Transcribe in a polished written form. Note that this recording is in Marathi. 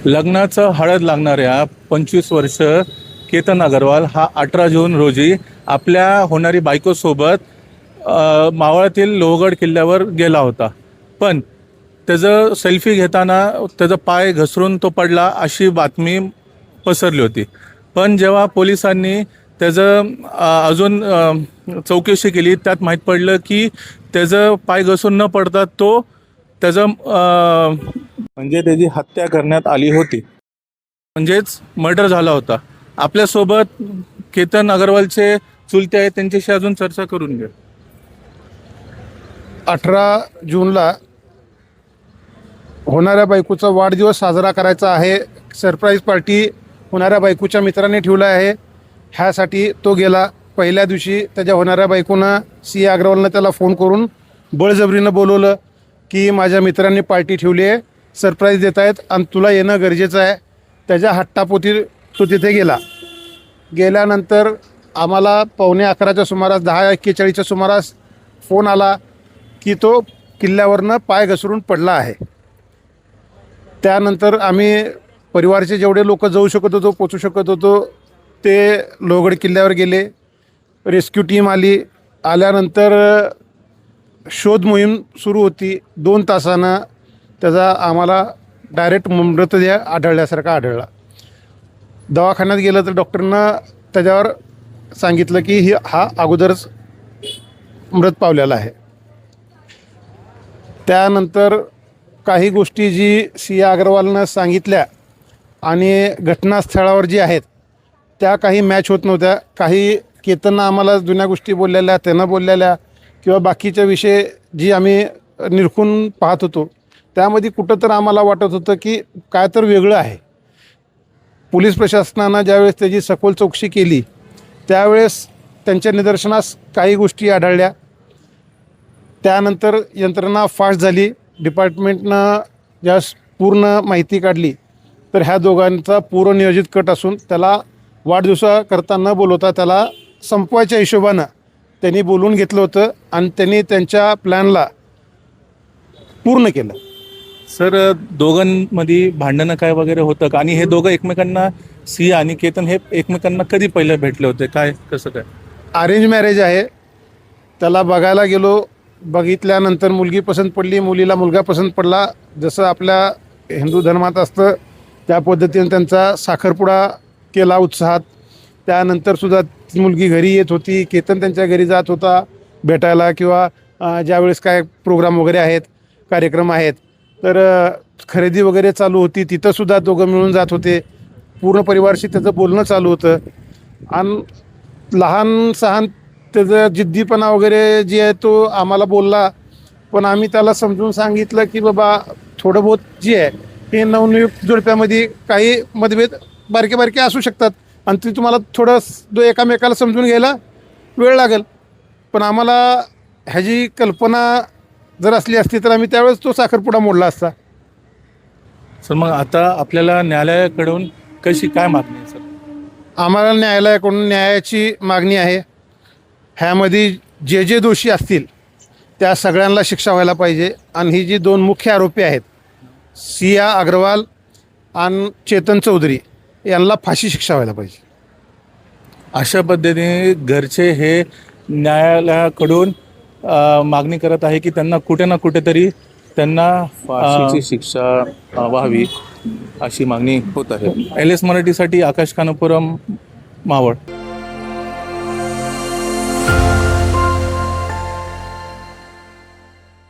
लग्नाचं हळद लागणाऱ्या 25 वर्ष केतन अग्रवाल हा 18 जून रोजी आपल्या होणारी बायकोसोबत मावळातील लोहगड किल्ल्यावर गेला होता. पण त्याचं सेल्फी घेताना त्याचा पाय घसरून तो पडला अशी बातमी पसरली होती. पण जेव्हा पोलिसांनी त्याचं अजून चौकशी केली त्यात माहीत पडलं की त्याचं पाय घसरून न पडता तो त्याचं म्हणजे त्याची हत्या करण्यात आली होती, म्हणजेच मर्डर झाला होता. आपल्यासोबत केतन अग्रवालचे चुलते आहेत, त्यांच्याशी अजून चर्चा करून घ्या. 18 जूनला होणाऱ्या बायकोचा वाढदिवस साजरा करायचा आहे. सरप्राईज पार्टी होणाऱ्या बायकोच्या मित्राने ठेवला आहे. ह्यासाठी तो गेला. पहिल्या दिवशी त्याच्या होणाऱ्या बायकोनं सिया अग्रवालनं त्याला फोन करून बळजबरीनं बोलवलं की माझ्या मित्रांनी पार्टी ठेवली आहे, सरप्राईज देत आहेत आणि तुला येणं गरजेचं आहे. त्याच्या हट्टापोटी तो तिथे गेला. गेल्यानंतर आम्हाला 11:15च्या सुमारास 10:41च्या सुमारास फोन आला की तो किल्ल्यावरनं पाय घसरून पडला आहे. त्यानंतर आम्ही परिवाराचे जेवढे लोक जाऊ शकत होतो, पोचू शकत होतो, ते लोहगड किल्ल्यावर गेले. रेस्क्यू टीम आली. आल्यानंतर शोध मोहीम सुरू होती. 2 तासानं त्याचा आम्हाला डायरेक्ट मृतदेह आढळल्यासारखा आढळला. दवाखान्यात गेलं तर डॉक्टरनं त्याच्यावर सांगितलं की हा अगोदरच मृत पावलेला आहे. त्यानंतर काही गोष्टी जी सिया अग्रवालनं सांगितल्या आणि घटनास्थळावर जी आहेत त्या काही मॅच होत नव्हत्या. काही केतननं आम्हाला जुन्या गोष्टी बोललेल्या, त्यानं बोललेल्या किंवा बाकीच्या विषय जी आम्ही निरखून पाहत होतो त्यामध्ये कुठं तर आम्हाला वाटत होतं की काय तर वेगळं आहे. पोलीस प्रशासनानं ज्यावेळेस त्याची सखोल चौकशी केली त्यावेळेस त्यांच्या निदर्शनास काही गोष्टी आढळल्या. त्यानंतर यंत्रणा फास्ट झाली. डिपार्टमेंटनं ज्या पूर्ण माहिती काढली तर ह्या दोघांचा पूर्वनियोजित कट असून त्याला वाढदिवसाकरता न बोलवता त्याला संपवायच्या हिशोबानं त्यांनी बोलवून घेतलं होतं आणि त्यांनी त्यांच्या प्लॅनला पूर्ण केलं. सर, दोघांमध्ये भांडणं काय वगैरे होतं का? आणि हे दोघं एकमेकांना, सिया आणि केतन, हे एकमेकांना कधी पहिले भेटले होते? काय कसं काय? अरेंज मॅरेज आहे. त्याला बघायला गेलो. बघितल्यानंतर मुलगी पसंत पडली, मुलीला मुलगा पसंत पडला. जसं आपल्या हिंदू धर्मात असतं त्या पद्धतीने त्यांचा साखरपुडा केला उत्साहात. त्यानंतरसुद्धा ती मुलगी घरी येत होती, केतन त्यांच्या घरी जात होता भेटायला किंवा ज्यावेळेस काय प्रोग्राम वगैरे आहेत, कार्यक्रम आहेत तर खरेदी वगैरे चालू होती, तिथंसुद्धा दोघं मिळून जात होते. पूर्ण परिवाराशी त्याचं बोलणं चालू होतं. आणि लहान सहान त्याचं जिद्दीपणा वगैरे जे आहे तो आम्हाला बोलला. पण आम्ही त्याला समजून सांगितलं की बाबा थोडं बहुत जे आहे हे नवनियुक्त जोडप्यामध्ये काही मतभेद बारके बारके असू शकतात आणि ती तुम्हाला थोडं एकामेकाला समजून घ्यायला वेळ लागेल. पण आम्हाला ह्याची कल्पना जर असली असती तर आम्ही त्यावेळेस तो साखरपुडा मोडला असता. सर, मग आता आपल्याला न्यायालयाकडून काय मागणी आहे? सर, आम्हाला न्यायालयाकडून न्यायाची मागणी आहे. ह्यामध्ये जे जे दोषी असतील त्या सगळ्यांना शिक्षा व्हायला पाहिजे. आणि ही जी 2 मुख्य आरोपी आहेत, सिया अग्रवाल आणि चेतन चौधरी, यांना फाशी शिक्षा व्हायला पाहिजे. अशा पद्धतीने घरचे हे न्यायालयाकडून मागणी करत आहे की त्यांना कुठे ना कुठेतरी त्यांना फाशीची शिक्षा व्हावी अशी मागणी होत आहे. LS मराठीसाठी आकाश खानापुरम, मावळ.